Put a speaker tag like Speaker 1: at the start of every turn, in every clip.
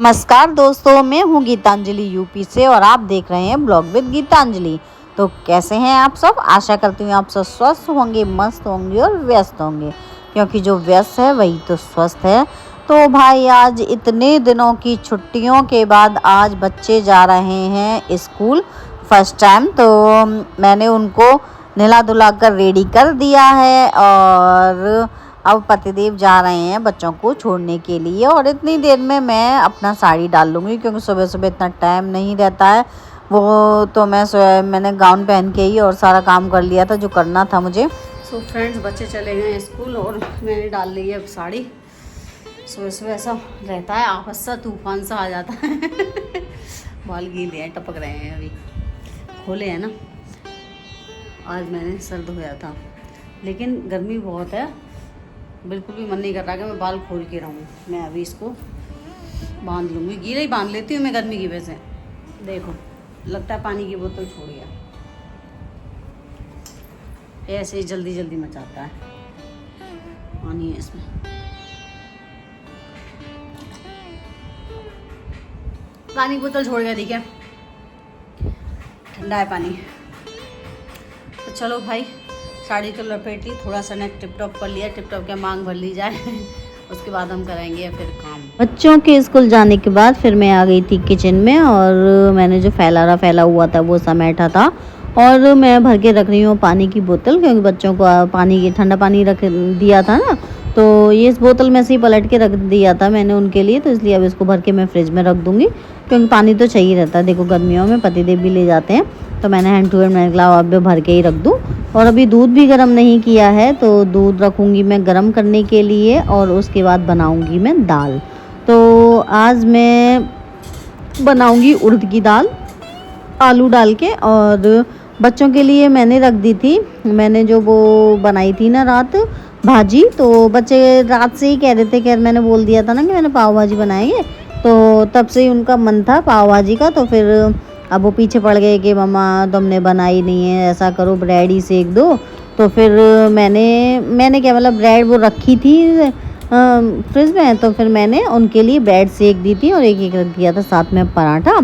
Speaker 1: नमस्कार दोस्तों, मैं हूँ गीतांजलि यूपी से और आप देख रहे हैं ब्लॉग विद गीतांजलि। तो कैसे हैं आप सब? आशा करती हूँ आप सब स्वस्थ होंगे, मस्त होंगे और व्यस्त होंगे, क्योंकि जो व्यस्त है वही तो स्वस्थ है। तो भाई आज इतने दिनों की छुट्टियों के बाद आज बच्चे जा रहे हैं स्कूल फर्स्ट टाइम। तो मैंने उनको नहला धुला कर रेडी कर दिया है और अब पतिदेव जा रहे हैं बच्चों को छोड़ने के लिए। और इतनी देर में मैं अपना साड़ी डाल लूँगी, क्योंकि सुबह सुबह इतना टाइम नहीं रहता है। वो तो मैंने गाउन पहन के ही और सारा काम कर लिया था जो करना था मुझे। सो फ्रेंड्स, बच्चे चले गए स्कूल और मैंने डाल ली है अब साड़ी। सुबह सुबह ऐसा रहता है, आपस सा तूफान सा आ जाता है। बाल गीले हैं, टपक रहे हैं, अभी खोले हैं ना। आज मैंने सर धोया था, लेकिन गर्मी बहुत है, बिल्कुल भी मन नहीं कर रहा कि मैं बाल खोल के रहूँ। मैं अभी इसको बांध लूँगी, गीले ही बांध लेती हूँ मैं गर्मी की वजह से। देखो, लगता है पानी की बोतल छोड़ गया, ऐसे ही जल्दी जल्दी मचाता है। पानी है इसमें, पानी की बोतल छोड़ गया, ठीक है, ठंडा है पानी। तो चलो भाई, साड़ी तो लपेट ली, थोड़ा सा नेक टिप टॉप कर लिया, टिप टॉप क्या मांग भर ली जाए। उसके बाद हम करेंगे फिर काम। बच्चों के स्कूल जाने के बाद फिर मैं आ गई थी किचन में और मैंने जो फैला हुआ था वो समेटा था। और मैं भर के रख रही हूँ पानी की बोतल, क्योंकि बच्चों को पानी की ठंडा पानी रख दिया था ना, तो ये इस बोतल में से ही पलट के रख दिया था मैंने उनके लिए। तो इसलिए अब इसको भर के मैं फ्रिज में रख दूँगी, क्योंकि पानी तो चाहिए रहता है। देखो, गर्मियों में पतिदेव भी ले जाते हैं, तो मैंने हैंड टू हैंड मैंने कहा अब भर के ही रख दूँ। और अभी दूध भी गर्म नहीं किया है, तो दूध रखूँगी मैं गर्म करने के लिए और उसके बाद बनाऊँगी मैं दाल। तो आज मैं बनाऊँगी उड़द की दाल आलू डाल के। और बच्चों के लिए मैंने रख दी थी, मैंने जो वो बनाई थी ना रात भाजी, तो बच्चे रात से ही कह रहे थे, खैर मैंने बोल दिया था ना कि मैंने पाव भाजी बनाएंगे, तो तब से ही उनका मन था पाव भाजी का। तो फिर अब वो पीछे पड़ गए कि मम्मा तुमने बनाई नहीं है, ऐसा करो ब्रेड ही सेक दो। तो फिर मैंने क्या, मतलब ब्रेड वो रखी थी फ्रिज में, तो फिर मैंने उनके लिए ब्रेड सेक दी थी और एक एक रख दिया था साथ में पराठा।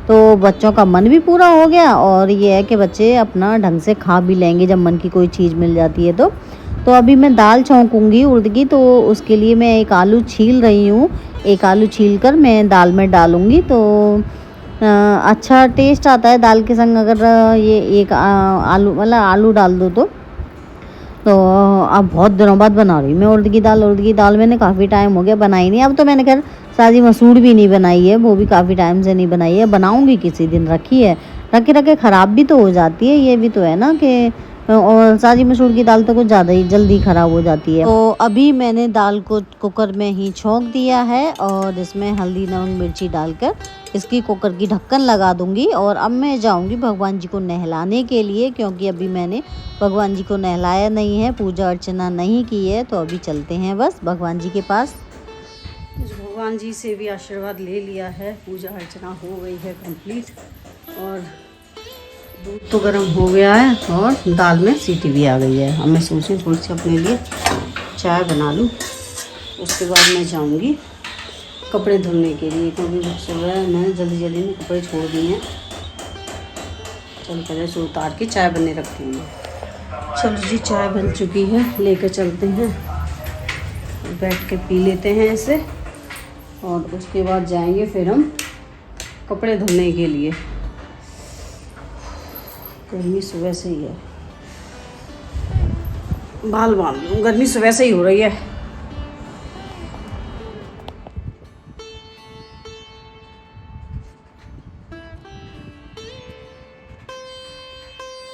Speaker 1: तो बच्चों का मन भी पूरा हो गया और ये है कि बच्चे अपना ढंग से खा भी लेंगे जब मन की कोई चीज़ मिल जाती है। तो अभी मैं दाल छौंकूँगी उड़द की, तो उसके लिए मैं एक आलू छील रही हूँ। एक आलू छील कर मैं दाल में डालूँगी, तो अच्छा टेस्ट आता है दाल के संग अगर ये एक आलू मतलब आलू डाल दो तो अब बहुत दिनों बाद बना रही हूँ मैं उड़द की दाल मैंने काफ़ी टाइम हो गया बनाई नहीं। अब तो मैंने खैर साजी मसूर भी नहीं बनाई है, वो भी काफ़ी टाइम से नहीं बनाई है, बनाऊँगी किसी दिन। रखी है, रखे ख़राब भी तो हो जाती है, ये भी तो है ना कि और साजी मसूर की दाल तो कुछ ज़्यादा ही जल्दी ख़राब हो जाती है। तो अभी मैंने दाल को कुकर में ही छौंक दिया है और इसमें हल्दी नमक मिर्ची डालकर इसकी कुकर की ढक्कन लगा दूंगी। और अब मैं जाऊंगी भगवान जी को नहलाने के लिए, क्योंकि अभी मैंने भगवान जी को नहलाया नहीं है, पूजा अर्चना नहीं की है। तो अभी चलते हैं बस भगवान जी के पास। भगवान जी से भी आशीर्वाद ले लिया है, पूजा अर्चना हो गई है कंप्लीट और दूध तो गर्म हो गया है और दाल में सीटी भी आ गई है। अब मैं सोच रही थोड़ी सी अपने लिए चाय बना लूँ, उसके बाद मैं जाऊँगी कपड़े धुलने के लिए, क्योंकि सुबह मैंने जल्दी जल्दी में कपड़े छोड़ दिए हैं। चल पहले से उतार के चाय बनने रखती हूँ। चलो जी, चाय बन चुकी है, लेकर चलते हैं, बैठ के पी लेते हैं इसे और उसके बाद जाएंगे फिर हम कपड़े धुलने के लिए। गर्मी सुबह से ही है, बाल बांध लूँ, गर्मी सुबह से ही हो रही है।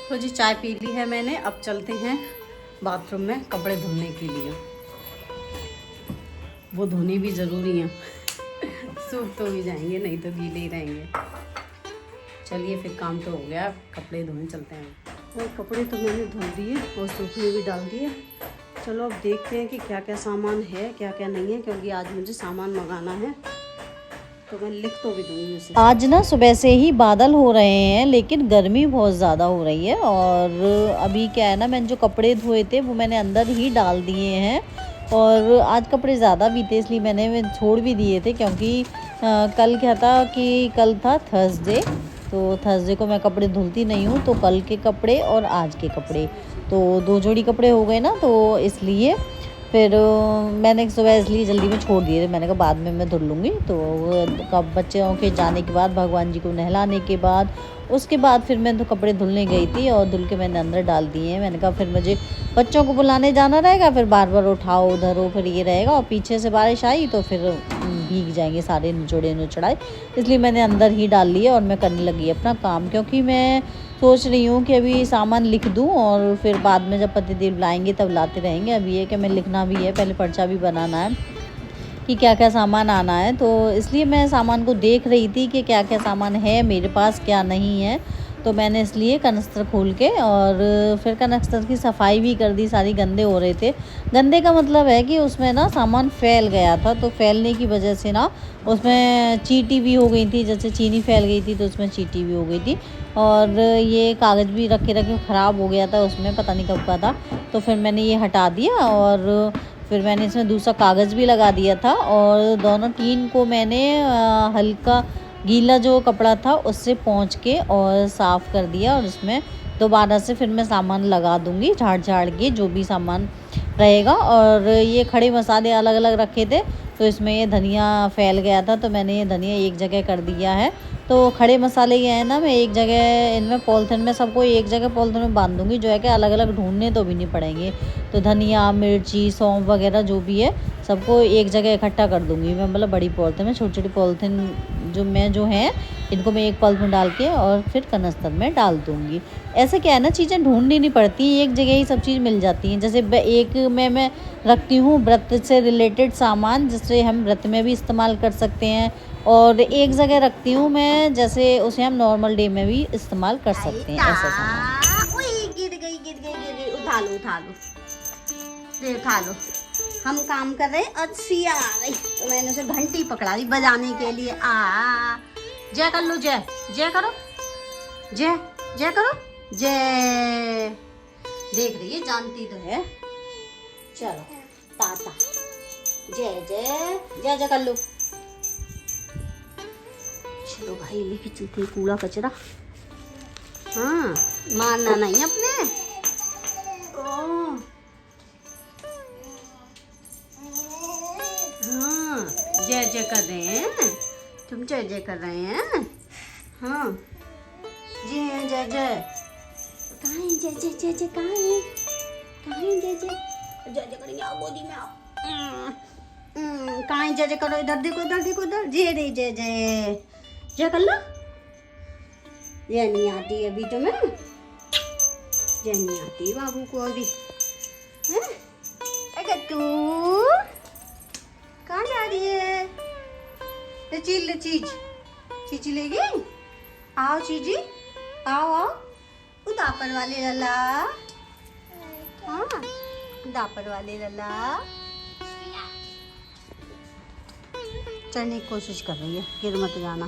Speaker 1: तो जी चाय पी ली है मैंने, अब चलते हैं बाथरूम में कपड़े धुलने के लिए। वो धोने भी ज़रूरी हैं। सूख तो भी जाएंगे, नहीं तो गीले ही रहेंगे। चलिए फिर, काम तो हो गया, कपड़े धोने चलते हैं। और कपड़े तो मैंने धुल दिए और सूखने भी डाल दिए। चलो अब देखते हैं कि क्या क्या सामान है क्या क्या नहीं है, क्योंकि आज मुझे सामान मंगाना है, तो मैं लिख तो भी दूँगी उसे। आज ना सुबह से ही बादल हो रहे हैं, लेकिन गर्मी बहुत ज़्यादा हो रही है। और अभी क्या है ना, मैंने जो कपड़े धोए थे वो मैंने अंदर ही डाल दिए हैं और आज कपड़े ज़्यादा भी थे, इसलिए मैंने छोड़ भी दिए थे, क्योंकि कल क्या था कि कल था थर्सडे, तो थर्सडे को मैं कपड़े धुलती नहीं हूँ, तो कल के कपड़े और आज के कपड़े तो 2 जोड़ी कपड़े हो गए ना, तो इसलिए फिर मैंने सुबह इसलिए जल्दी में छोड़ दिए थे। मैंने कहा बाद में मैं धुल लूँगी। तो कब बच्चों के जाने के बाद, भगवान जी को नहलाने के बाद, उसके बाद फिर मैं तो कपड़े धुलने गई थी और धुल के मैंने अंदर डाल दिए हैं। मैंने कहा फिर मुझे बच्चों को बुलाने जाना रहेगा, फिर बार बार उठाओ धरो, फिर ये रहेगा, और पीछे से बारिश आई तो फिर भीग जाएंगे सारे निचोड़े नुचड़ाए, इसलिए मैंने अंदर ही डाल लिए और मैं करने लगी अपना काम। क्योंकि मैं सोच रही हूँ कि अभी सामान लिख दूँ और फिर बाद में जब पतिदेव लाएंगे तब लाते रहेंगे। अब ये कि मैं लिखना भी है, पहले पर्चा भी बनाना है कि क्या क्या सामान आना है, तो इसलिए मैं सामान को देख रही थी कि क्या क्या सामान है मेरे पास, क्या नहीं है। तो मैंने इसलिए कनस्तर खोल के और फिर कनस्तर की सफाई भी कर दी। सारी गंदे हो रहे थे। गंदे का मतलब है कि उसमें ना सामान फैल गया था, तो फैलने की वजह से ना उसमें चींटी भी हो गई थी, जैसे चीनी फैल गई थी तो उसमें चींटी भी हो गई थी। और ये कागज़ भी रखे रखे ख़राब हो गया था, उसमें पता नहीं कब का था। तो फिर मैंने ये हटा दिया और फिर मैंने इसमें दूसरा कागज़ भी लगा दिया था, और दोनों टीन को मैंने हल्का गीला जो कपड़ा था उससे पोंछ के और साफ़ कर दिया, और इसमें दोबारा से फिर मैं सामान लगा दूँगी झाड़ झाड़ के जो भी सामान रहेगा। और ये खड़े मसाले अलग अलग रखे थे, तो इसमें ये धनिया फैल गया था, तो मैंने ये धनिया एक जगह कर दिया है। तो खड़े मसाले ये हैं ना, मैं एक जगह इनमें पॉलिथीन में सबको एक जगह पॉलिथीन में बांध दूँगी, जो है कि अलग अलग ढूंढने तो भी नहीं पड़ेंगे। तो धनिया, मिर्ची, सौंफ वगैरह जो भी है सबको एक जगह इकट्ठा कर दूँगी मैं, मतलब बड़ी पॉलिथीन में। छोटी छोटी पॉलिथीन जो हैं इनको मैं एक पॉलिथीन में डाल के और फिर कनस्तर में डाल दूँगी। ऐसे क्या है ना, चीज़ें ढूंढनी नहीं पड़ती, एक जगह ही सब चीज़ मिल जाती हैं। जैसे एक मैं रखती हूँ व्रत से रिलेटेड सामान, जिससे हम व्रत में भी इस्तेमाल कर सकते हैं, और एक जगह रखती हूँ मैं जैसे उसे हम नॉर्मल डे में भी इस्तेमाल कर सकते हैं, ऐसा सामान। गिर गई, उठा लो उठा लो। हम काम कर रहे और सिया आ गई, तो मैंने उसे घंटी पकड़ा दी बजाने के लिए। जय कर लो, जय करो, जय करो, जय। देख रही है, जानती तो है। चलो ताता, जय कर लो। चलो भाई लेके चलते कूड़ा कचरा। हाँ, मारना नहीं अपने। हाँ, जय कर रहे हैं तुम, जय कर रहे हैं। हाँ, जय कहाँ है, जय कहाँ है, जय करेंगे, आओ गोदी में आओ। कहाँ है, जय करो, इधर देखो, इधर जय कर लो। जय नहीं आती अभी तो मैं, जय नहीं आती बाबू को अभी। अगर तू कहाँ जा रही है? चीची लेगी, आओ चीजी, आओ। दापर वाले लला, हाँ दापर वाले लला। चढ़ने की कोशिश कर रही है, गिर मत जाना।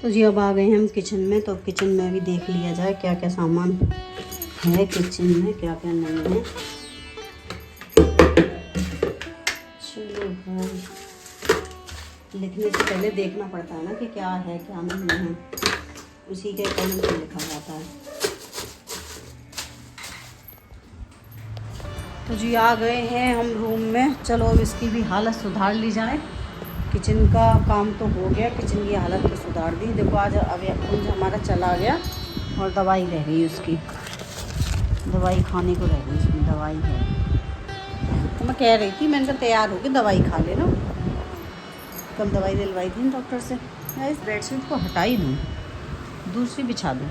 Speaker 1: तो जी अब आ गए हैं हम किचन में, तो किचन में भी देख लिया जाए क्या क्या सामान है किचन में, क्या क्या नहीं है। चलो भाई, लिखने से पहले देखना पड़ता है ना कि क्या है क्या नहीं है, उसी के अकॉर्डिंग से लिखा जाता है। तो जी आ गए हैं हम रूम में। चलो अब इसकी भी हालत सुधार ली जाए। किचन का काम तो हो गया, किचन की हालत तो सुधार दी। देखो आज अभी हमारा चला गया और दवाई रह गई, उसकी दवाई खाने को रह गई, उसमें दवाई है। तो मैं कह रही थी, मैंने कहा तैयार होके दवाई खा लेना। कल दवाई दिलवाई थी डॉक्टर से। मैं इस बेडशीट को हटा ही दूँ, दूसरी बिछा दूँ।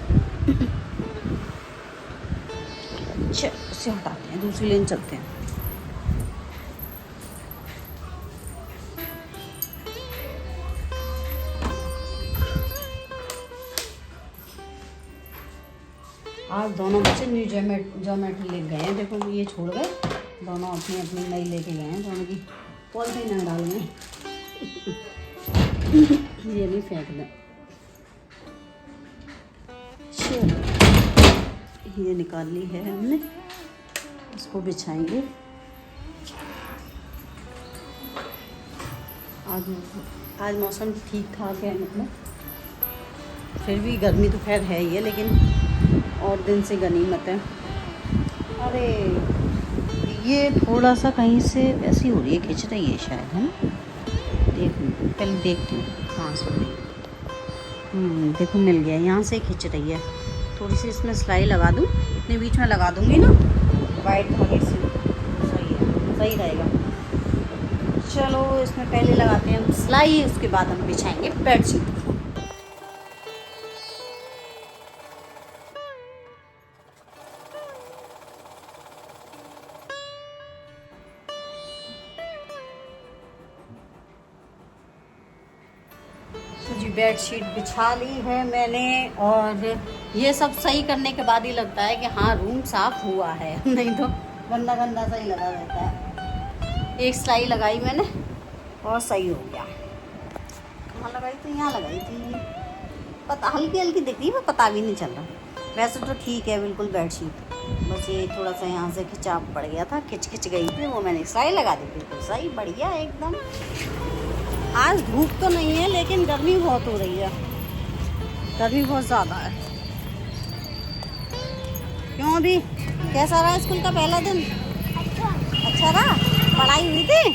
Speaker 1: अच्छा, इसे हटाते हैं, दूसरी लेन चलते हैं। आज दोनों बच्चे न्यू ज्योमेट्री ले गए हैं। देखो ये छोड़ गए, दोनों अपनी अपनी नई लेके गए हैं। दोनों की पॉलिथीन न डाल में ये नहीं फेंक दें। ये निकाल ली है हमने, इसको बिछाएंगे। आज मौसम ठीक ठाक है, मतलब फिर भी गर्मी तो खैर है ही है, लेकिन और दिन से गनीमत है। अरे ये थोड़ा सा कहीं से ऐसी हो रही है, खिंच रही है शायद, है ना? पहले देखती हूँ। हाँ सॉरी, देखो मिल गया, यहाँ से खिंच रही है। थोड़ी सी इसमें सिलाई लगा दूँ, इतने बीच में लगा दूँगी ना वाइट धागे से, सही है, सही रहेगा। चलो इसमें पहले लगाते हैं हम सिलाई, उसके बाद हम बिछाएंगे बेडशीट। जी बेडशीट बिछा ली है मैंने, और ये सब सही करने के बाद ही लगता है कि हाँ रूम साफ हुआ है, नहीं तो गंदा गंदा सा ही लगा रहता है। एक सिलाई लगाई मैंने और सही हो गया। कहाँ लगाई थी? यहाँ लगाई थी, पता हल्की हल्की दिख रही है, पता भी नहीं चल रहा। वैसे तो ठीक है बिल्कुल बेडशीट, बस ये थोड़ा सा यहाँ से खिंचाव पड़ गया था, खिंच गई थी, वो मैंने सिलाई लगा दी, बिल्कुल सही बढ़िया एकदम। आज धूप तो नहीं है, लेकिन गर्मी बहुत हो रही है, गर्मी बहुत ज़्यादा है। क्यों अभी कैसा रहा स्कूल का पहला दिन? अच्छा रहा? पढ़ाई हुई थी?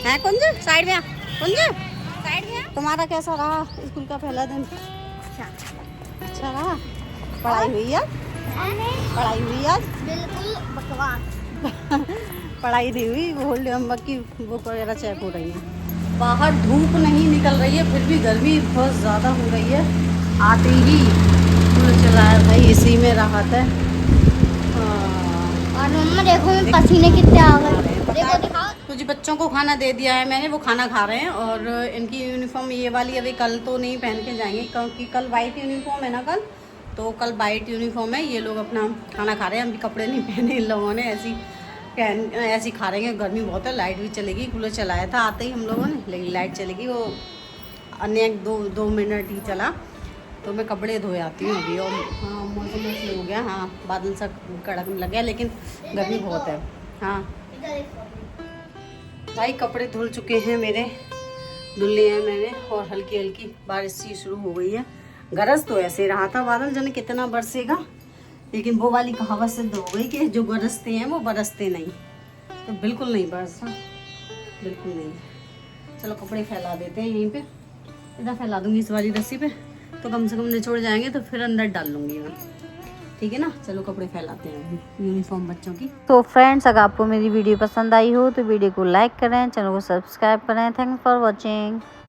Speaker 1: है कुंज साइड में, कुंज साइड में। तुम्हारा कैसा रहा स्कूल का पहला दिन? अच्छा रहा? पढ़ाई हुई आज? पढ़ाई हुई आज? बिल्कुल बकवास। पढ़ाई नहीं हुई, होल्ड होमवर्क की बुक वगैरह चेक हो रही है। बाहर धूप नहीं निकल रही है, फिर भी गर्मी बहुत ज़्यादा हो रही है। आते ही कूलर चलाया भाई, इसी में राहत है। और मम्मा देखो पसीने कितने आ गए, देखो दिखाओ। तो जी बच्चों को खाना दे दिया है मैंने, वो खाना खा रहे हैं। और इनकी यूनिफॉर्म ये वाली अभी कल तो नहीं पहन के जाएंगे, क्योंकि कल वाइट यूनिफॉर्म है ना, कल वाइट यूनिफॉर्म है। ये लोग अपना खाना खा रहे हैं, अभी कपड़े नहीं पहने इन लोगों ने, ऐसी खा रहे हैं। गर्मी बहुत है, लाइट भी चलेगी, कूलर चलाया था आते ही हम लोगों ने, लेकिन लाइट चलेगी, वो अन्य दो मिनट ही चला। तो मैं कपड़े धोए आती हूँ अभी। और हाँ मौसम ऐसे हो गया, हाँ बादल सा कड़कने लग गया, लेकिन गर्मी बहुत है। हाँ भाई कपड़े धुल चुके हैं मेरे, धुल लिए हैं मैंने, और हल्की हल्की बारिश सी शुरू हो गई है। गरज तो ऐसे रहा था बादल, जाने कितना बरसेगा, लेकिन वो वाली कहावत सिद्ध हो गई कि जो बरसते हैं वो बरसते नहीं, तो बिल्कुल नहीं बरसा, बिल्कुल नहीं। चलो कपड़े फैला देते हैं यहीं पे, इधर फैला दूंगी इस वाली रस्सी पे, तो कम से कम निचोड़ जाएंगे, तो फिर अंदर डाल लूँगी मैं, ठीक है ना। चलो कपड़े फैलाते हैं यूनिफॉर्म बच्चों की। तो फ्रेंड्स अगर आपको मेरी वीडियो पसंद आई हो तो वीडियो को लाइक करें, चैनल को सब्सक्राइब करें। Thanks for watching.